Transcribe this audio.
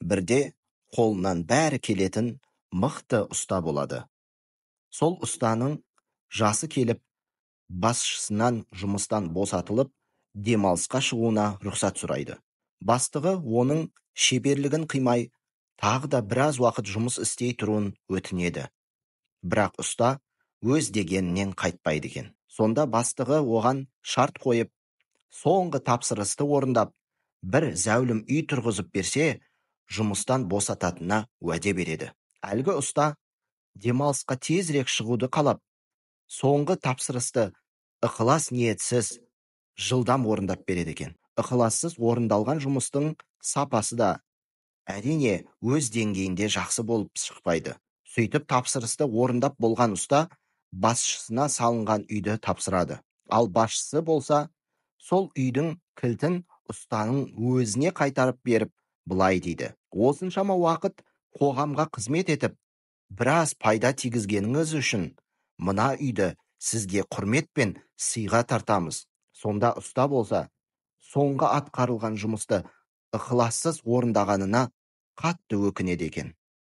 бірде қолынан бәрі келетін мықты ұста болады. Сол ұстаның жасы келіп, басшысынан жұмыстан босатылып, демалысқа шығуына рұқсат сұрайды. Бастығы оның шеберлігін қимай, тағы да біраз уақыт жұмыс істей тұруын өтінеді. Бірақ ұста өз дегенінен қайтпайды екен. Сонда бастығы оған шарт қойып, соңғы тапсырысты орындап, бір зәулім үй тұрғызып берсе, жұмыстан босататынына уәде береді. Әлгі ұста демалысқа тезірек шығуды қалап, соңғы тапсырысты ықылас ниетсіз жылдам орындап береді екен. Ықылассыз орындалған жұмыстың сапасы да әрине өз деңгейінде жақсы болып шықпайды. Сөйтіп тапсырысты орындап болған ұста басшысына салынған үйді тапсырады. Ал басшысы болса, сол үйдің кілтін ұстаның өзіне қайтарып беріп, былай дейді: осыншама уақыт қоғамға қызмет етіп, біраз пайда тигізгеніңіз үшін мына үйді сізге құрметпен сыйға тартамыз. Сонда ұста болса, соңғы атқарылған жұмысты ықылассыз орындағанына қатты өкінеді екен.